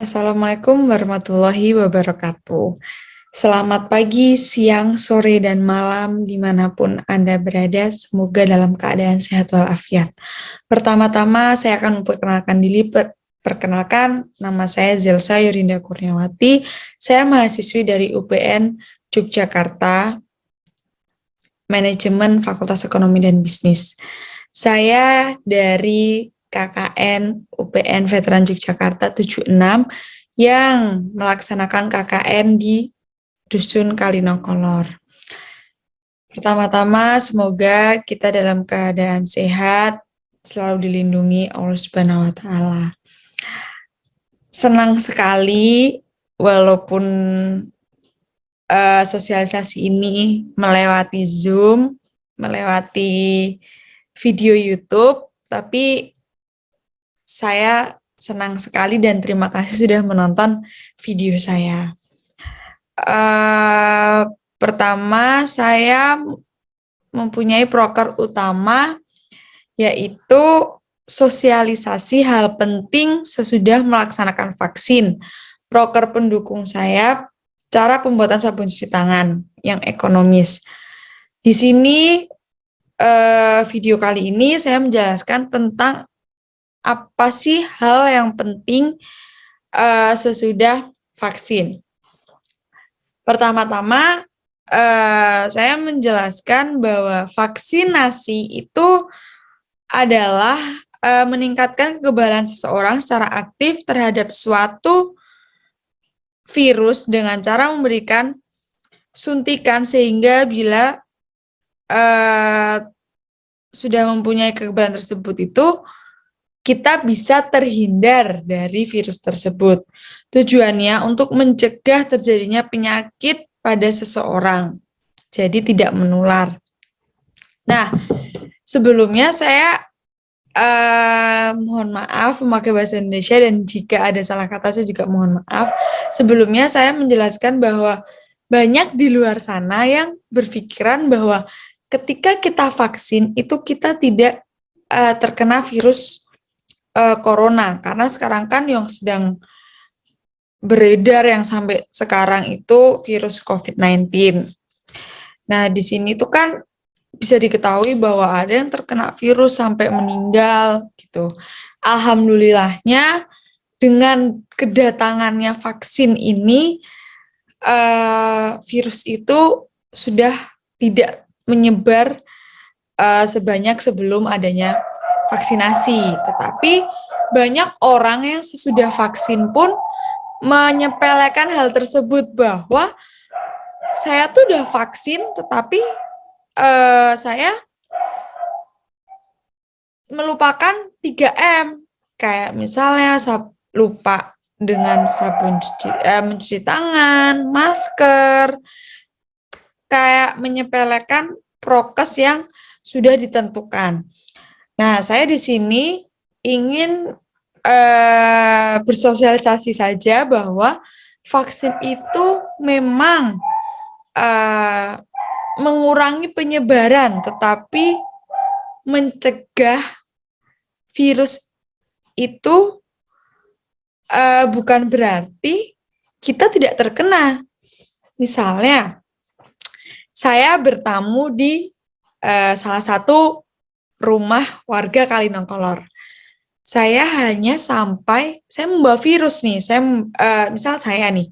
Assalamualaikum warahmatullahi wabarakatuh. Selamat pagi, siang, sore, dan malam dimanapun Anda berada. Semoga dalam keadaan sehat walafiat. Pertama-tama saya akan memperkenalkan diri. Perkenalkan, nama saya Zelsa Yurinda Kurniawati. Saya mahasiswi dari UPN Yogyakarta, Manajemen Fakultas Ekonomi dan Bisnis. Saya dari KKN UPN Veteran Yogyakarta 76 yang melaksanakan KKN di Dusun Kalinongkolor. Pertama-tama, semoga kita dalam keadaan sehat, selalu dilindungi Allah Subhanahu wa Ta'ala. Senang sekali, walaupun sosialisasi ini melewati Zoom, melewati video YouTube, tapi saya senang sekali dan terima kasih sudah menonton video saya. Pertama, saya mempunyai proker utama, yaitu sosialisasi hal penting sesudah melaksanakan vaksin. Proker pendukung saya, cara pembuatan sabun cuci tangan yang ekonomis. Di sini, video kali ini saya menjelaskan tentang apa sih hal yang penting sesudah vaksin. Pertama-tama, saya menjelaskan bahwa vaksinasi itu adalah meningkatkan kekebalan seseorang secara aktif terhadap suatu virus dengan cara memberikan suntikan sehingga bila sudah mempunyai kekebalan tersebut itu kita bisa terhindar dari virus tersebut. Tujuannya untuk mencegah terjadinya penyakit pada seseorang, jadi tidak menular. Nah, sebelumnya saya mohon maaf memakai bahasa Indonesia dan jika ada salah kata saya juga mohon maaf. Sebelumnya saya menjelaskan bahwa banyak di luar sana yang berpikiran bahwa ketika kita vaksin itu kita tidak terkena virus corona, karena sekarang kan yang sedang beredar yang sampai sekarang itu virus COVID-19. Nah, di sini tuh kan bisa diketahui bahwa ada yang terkena virus sampai meninggal gitu. Alhamdulillahnya dengan kedatangannya vaksin ini virus itu sudah tidak menyebar sebanyak sebelum adanya vaksinasi. Tetapi banyak orang yang sesudah vaksin pun menyepelekan hal tersebut bahwa saya tuh udah vaksin tetapi saya melupakan 3M. Kayak misalnya lupa dengan sabun mencuci tangan, masker, kayak menyepelekan prokes yang sudah ditentukan. Nah, saya di sini ingin bersosialisasi saja bahwa vaksin itu memang mengurangi penyebaran, tetapi mencegah virus itu bukan berarti kita tidak terkena. Misalnya, saya bertamu di salah satu rumah warga Kalinongkolor. Saya membawa virus nih, misal saya nih,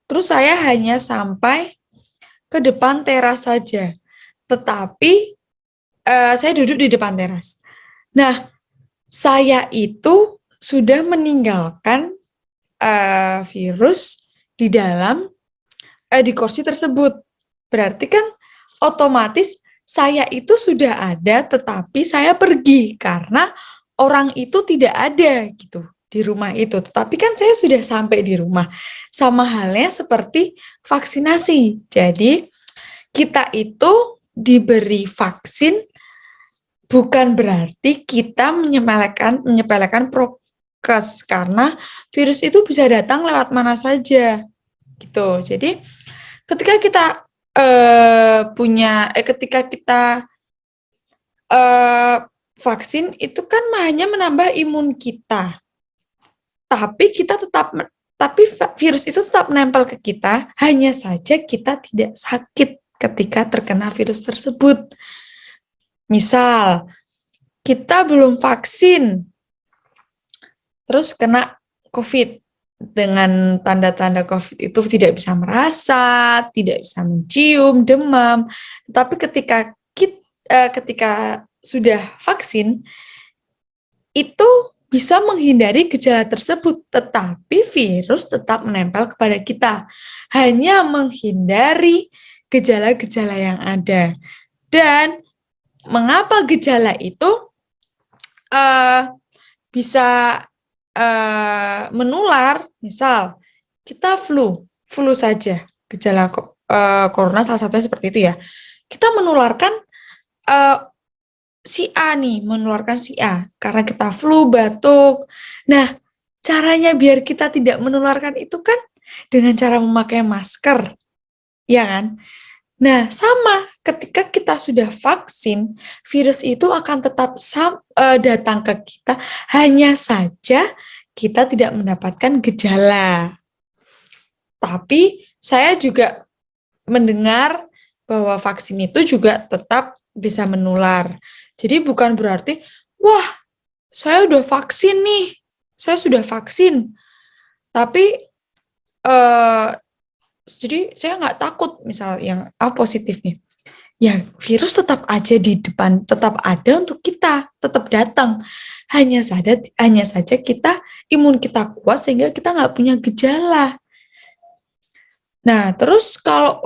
terus saya hanya sampai ke depan teras saja, tetapi saya duduk di depan teras. Nah, saya itu sudah meninggalkan virus di dalam di kursi tersebut. Berarti kan otomatis saya itu sudah ada, tetapi saya pergi karena orang itu tidak ada gitu di rumah itu. Tetapi kan saya sudah sampai di rumah. Sama halnya seperti vaksinasi. Jadi kita itu diberi vaksin bukan berarti kita menyepelekan prokes, karena virus itu bisa datang lewat mana saja gitu. Jadi ketika kita ketika kita vaksin itu kan hanya menambah imun kita, tapi kita tetap tapi virus itu tetap menempel ke kita, hanya saja kita tidak sakit ketika terkena virus tersebut. Misal, kita belum vaksin, terus kena COVID. Dengan tanda-tanda COVID itu tidak bisa merasa, tidak bisa mencium, demam. Tetapi ketika sudah vaksin, itu bisa menghindari gejala tersebut, tetapi virus tetap menempel kepada kita. Hanya menghindari gejala-gejala yang ada. Dan mengapa gejala itu bisa menular? Misal kita flu saja, gejala corona salah satunya seperti itu ya. Kita menularkan si A nih, menularkan si A karena kita flu, batuk. Nah, caranya biar kita tidak menularkan itu kan dengan cara memakai masker, ya kan? Nah, sama ketika kita sudah vaksin, virus itu akan tetap datang ke kita, hanya saja kita tidak mendapatkan gejala. Tapi saya juga mendengar bahwa vaksin itu juga tetap bisa menular. Jadi bukan berarti, wah, saya udah vaksin nih, saya sudah vaksin. Tapi jadi saya nggak takut misal yang A positif nih. Ya virus tetap aja di depan, tetap ada untuk kita, tetap datang. Hanya saja kita imun kita kuat sehingga kita nggak punya gejala. Nah terus kalau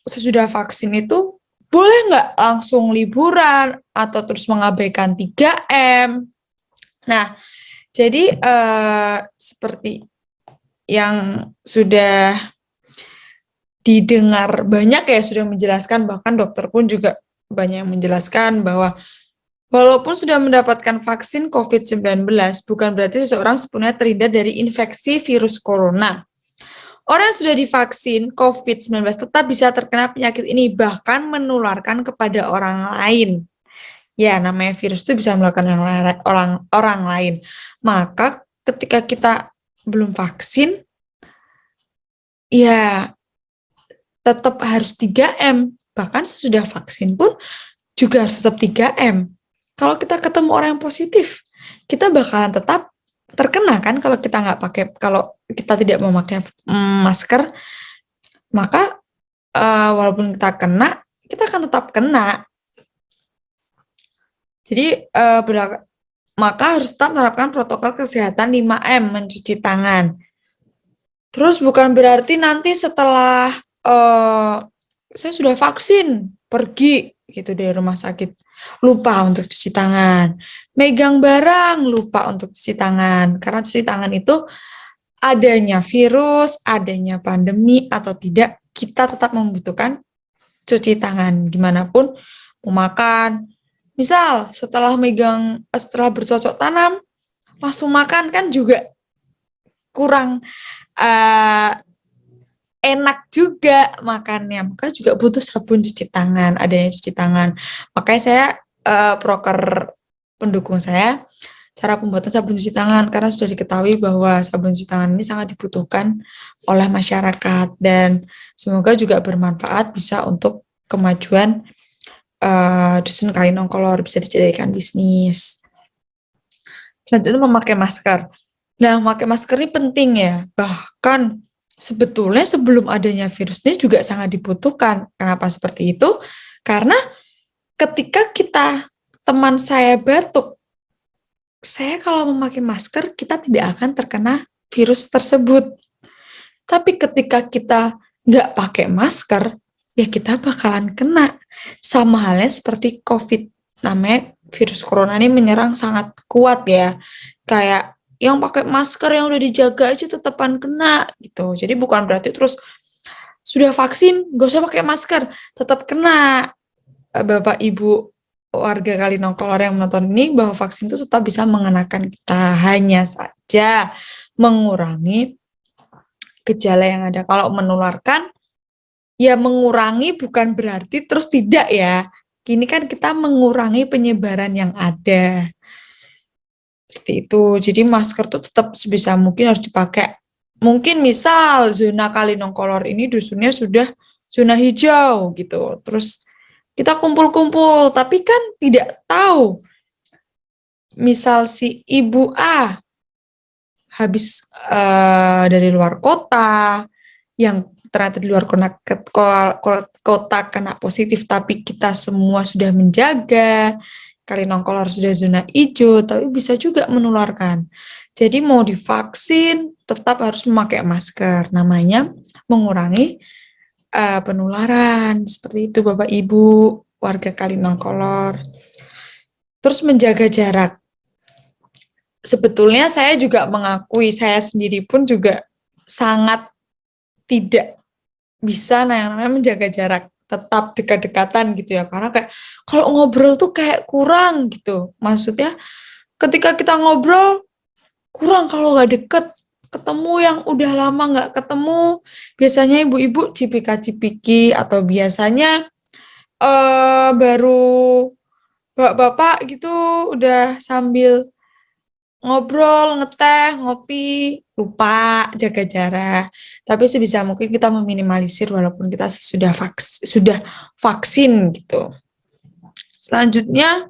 sesudah vaksin itu boleh nggak langsung liburan atau terus mengabaikan 3M? Nah jadi seperti yang sudah didengar banyak ya, sudah menjelaskan, bahkan dokter pun juga banyak yang menjelaskan bahwa walaupun sudah mendapatkan vaksin COVID-19, bukan berarti seseorang sepenuhnya terhindar dari infeksi virus corona. Orang yang sudah divaksin COVID-19 tetap bisa terkena penyakit ini, bahkan menularkan kepada orang lain. Ya, namanya virus itu bisa menularkan orang lain. Maka ketika kita belum vaksin, ya tetap harus 3M. Bahkan sesudah vaksin pun juga harus tetap 3M. Kalau kita ketemu orang yang positif, kita bakalan tetap terkena kan kalau kita nggak pakai, kalau kita tidak memakai masker, maka walaupun kita kena, kita akan tetap kena. Jadi maka harus tetap menerapkan protokol kesehatan 5M, mencuci tangan. Terus bukan berarti nanti setelah saya sudah vaksin, pergi gitu dari rumah sakit, lupa untuk cuci tangan, megang barang, lupa untuk cuci tangan, karena cuci tangan itu adanya virus, adanya pandemi atau tidak, kita tetap membutuhkan cuci tangan, gimana pun mau makan. Misal setelah bercocok tanam, langsung makan kan juga kurang enak juga makannya, maka juga butuh sabun cuci tangan, adanya cuci tangan. Makanya saya proker pendukung saya cara pembuatan sabun cuci tangan, karena sudah diketahui bahwa sabun cuci tangan ini sangat dibutuhkan oleh masyarakat, dan semoga juga bermanfaat bisa untuk kemajuan dusun Kalinongkolor, bisa dijadikan bisnis. Selanjutnya memakai masker. Nah, memakai masker ini penting ya, bahkan sebetulnya sebelum adanya virus ini juga sangat dibutuhkan. Kenapa seperti itu? Karena ketika teman saya batuk, saya kalau memakai masker, kita tidak akan terkena virus tersebut. Tapi ketika kita nggak pakai masker, ya kita bakalan kena. Sama halnya seperti COVID. Namanya virus corona ini menyerang sangat kuat ya. Kayak yang pakai masker yang udah dijaga aja tetepan kena gitu. Jadi bukan berarti terus sudah vaksin gak usah pakai masker, tetap kena. Bapak Ibu warga Kalinongkolor yang menonton ini, bahwa vaksin itu tetap bisa mengenakan kita, hanya saja mengurangi gejala yang ada. Kalau menularkan ya mengurangi, bukan berarti terus tidak ya. Kini kan kita mengurangi penyebaran yang ada. Seperti itu. Jadi masker tuh tetap sebisa mungkin harus dipakai. Mungkin misal zona Kalinongkolor ini dusunnya sudah zona hijau gitu. Terus kita kumpul-kumpul, tapi kan tidak tahu. Misal si ibu A habis dari luar kota, yang ternyata di luar kota kena positif, tapi kita semua sudah menjaga, Kalinongkolor sudah zona hijau, tapi bisa juga menularkan. Jadi mau divaksin, tetap harus memakai masker. Namanya mengurangi penularan. Seperti itu Bapak Ibu, warga Kalinongkolor. Terus menjaga jarak. Sebetulnya saya juga mengakui, saya sendiri pun juga sangat tidak bisa yang namanya menjaga jarak, tetap dekat-dekatan gitu ya, karena kayak kalau ngobrol tuh kayak kurang gitu, maksudnya ketika kita ngobrol kurang kalau nggak deket, ketemu yang udah lama nggak ketemu, biasanya ibu-ibu cipika-cipiki, atau biasanya baru bapak-bapak gitu udah sambil ngobrol, ngeteh, ngopi, lupa jaga jarak. Tapi sebisa mungkin kita meminimalisir walaupun kita sudah vaksin gitu. Selanjutnya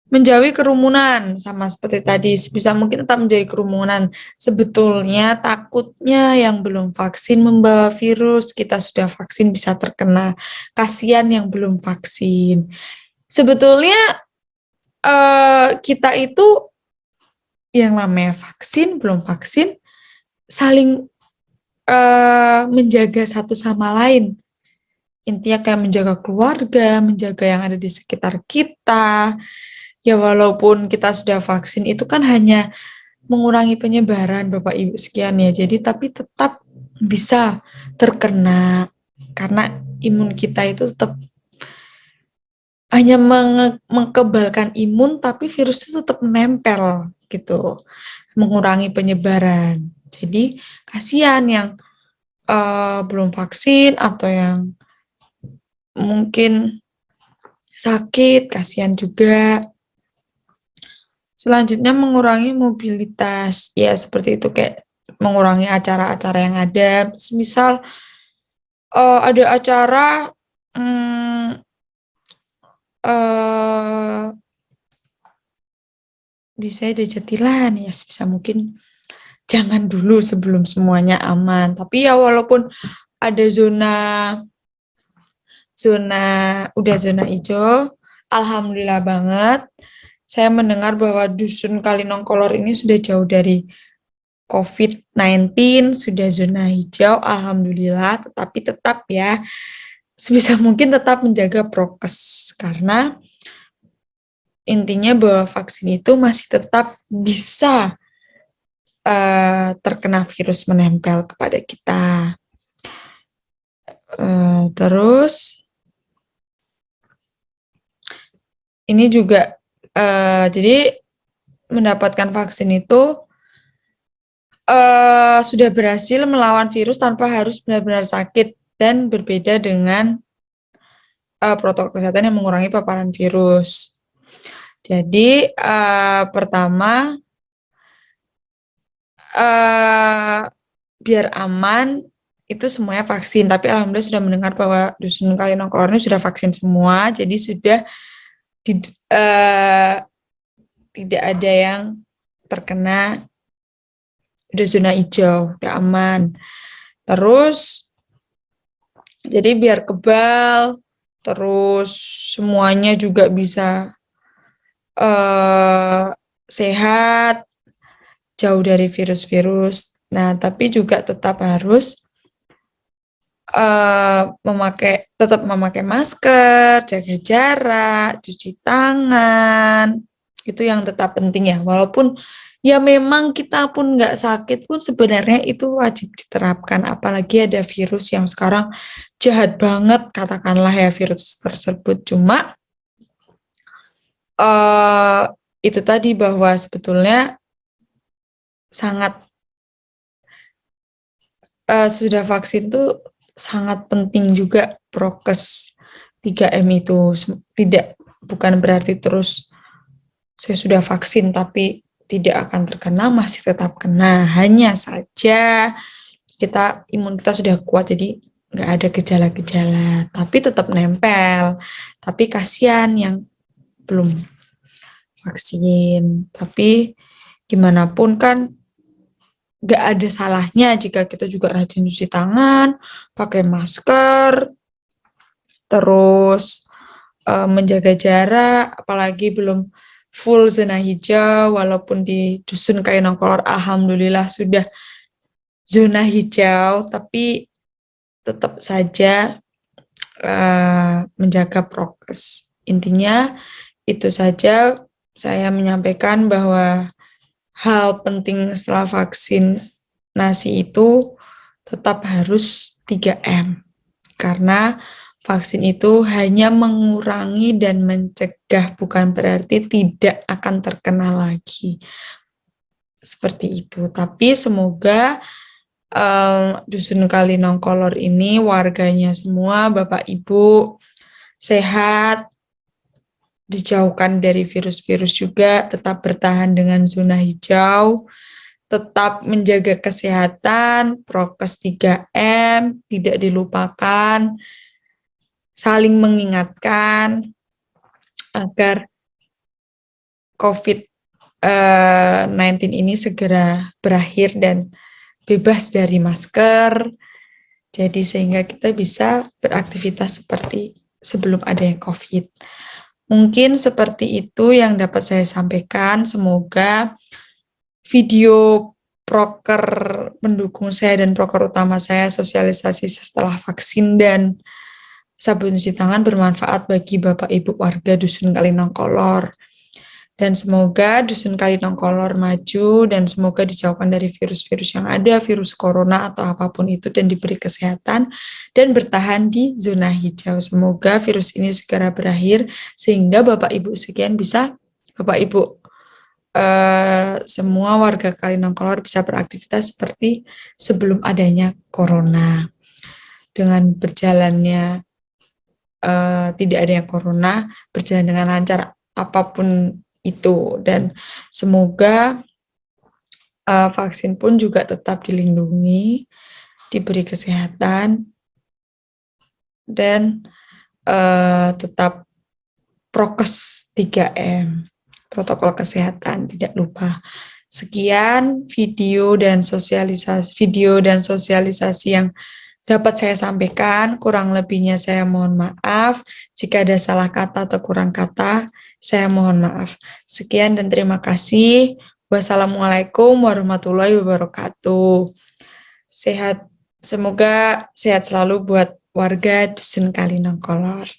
menjauhi kerumunan, sama seperti tadi, sebisa mungkin tetap menjauhi kerumunan. Sebetulnya takutnya yang belum vaksin membawa virus, kita sudah vaksin bisa terkena. Kasihan yang belum vaksin. Sebetulnya kita itu yang namanya vaksin, belum vaksin, saling menjaga satu sama lain. Intinya kayak menjaga keluarga, menjaga yang ada di sekitar kita. Ya walaupun kita sudah vaksin, itu kan hanya mengurangi penyebaran Bapak Ibu sekian ya. Jadi tapi tetap bisa terkena, karena imun kita itu tetap hanya mengebalkan imun, tapi virus itu tetap menempel gitu, mengurangi penyebaran. Jadi kasihan yang belum vaksin atau yang mungkin sakit, kasihan juga. Selanjutnya mengurangi mobilitas, ya seperti itu, kayak mengurangi acara-acara yang ada. Misal ada acara di saya ada Jatilan ya, sebisa mungkin jangan dulu sebelum semuanya aman. Tapi ya walaupun ada zona hijau, alhamdulillah banget. Saya mendengar bahwa dusun Kalinongkolor ini sudah jauh dari COVID-19, sudah zona hijau, alhamdulillah. Tetapi tetap ya, sebisa mungkin tetap menjaga prokes, karena intinya bahwa vaksin itu masih tetap bisa terkena virus menempel kepada kita. Terus ini juga jadi mendapatkan vaksin itu sudah berhasil melawan virus tanpa harus benar-benar sakit, dan berbeda dengan protokol kesehatan yang mengurangi paparan virus. Jadi pertama biar aman itu semuanya vaksin, tapi alhamdulillah sudah mendengar bahwa dusun Kalinongkolor ini sudah vaksin semua, jadi sudah tidak ada yang terkena, udah zona hijau, udah aman. Terus jadi biar kebal, terus semuanya juga bisa sehat, jauh dari virus-virus. Nah, tapi juga tetap harus tetap memakai masker, jaga jarak, cuci tangan, itu yang tetap penting ya. Walaupun ya memang kita pun nggak sakit pun sebenarnya itu wajib diterapkan, apalagi ada virus yang sekarang jahat banget, katakanlah ya virus tersebut. Cuma itu tadi bahwa sebetulnya sangat sudah vaksin tuh sangat penting juga prokes 3M itu. Bukan berarti terus saya sudah vaksin tapi tidak akan terkena, masih tetap kena. Hanya saja imun kita sudah kuat, jadi nggak ada gejala-gejala, tapi tetap nempel. Tapi kasihan yang belum vaksin. Tapi gimana pun kan nggak ada salahnya jika kita juga rajin cuci tangan, pakai masker, terus menjaga jarak, apalagi belum full zona hijau, walaupun di Dusun Kayu Nongkolor alhamdulillah sudah zona hijau, tapi tetap saja menjaga prokes. Intinya itu saja, saya menyampaikan bahwa hal penting setelah vaksinasi itu tetap harus 3M. Karena vaksin itu hanya mengurangi dan mencegah, bukan berarti tidak akan terkena lagi. Seperti itu. Tapi semoga Dusun Kali Nongkolor ini warganya semua, Bapak Ibu, sehat, dijauhkan dari virus-virus juga, tetap bertahan dengan zona hijau, tetap menjaga kesehatan, prokes 3M, tidak dilupakan, saling mengingatkan agar COVID-19 ini segera berakhir dan bebas dari masker, jadi sehingga kita bisa beraktivitas seperti sebelum adanya COVID. Mungkin seperti itu yang dapat saya sampaikan. Semoga video proker pendukung saya dan proker utama saya, sosialisasi setelah vaksin dan sabun cuci tangan, bermanfaat bagi Bapak Ibu warga Dusun Kali Nongkolor. Dan semoga Dusun Kali Nongkolor maju dan semoga dijauhkan dari virus-virus yang ada, virus corona atau apapun itu, dan diberi kesehatan dan bertahan di zona hijau. Semoga virus ini segera berakhir sehingga Bapak Ibu sekian bisa, Bapak Ibu semua warga Kali Nongkolor bisa beraktivitas seperti sebelum adanya corona. Dengan berjalannya tidak adanya corona, berjalan dengan lancar apapun itu, dan semoga vaksin pun juga tetap dilindungi, diberi kesehatan, dan tetap prokes 3M, protokol kesehatan, tidak lupa. Sekian video dan sosialisasi yang dapat saya sampaikan. Kurang lebihnya saya mohon maaf. Jika ada salah kata atau kurang kata, saya mohon maaf. Sekian dan terima kasih. Wassalamualaikum warahmatullahi wabarakatuh. Semoga sehat selalu buat warga Dusun Kali Nongkolor.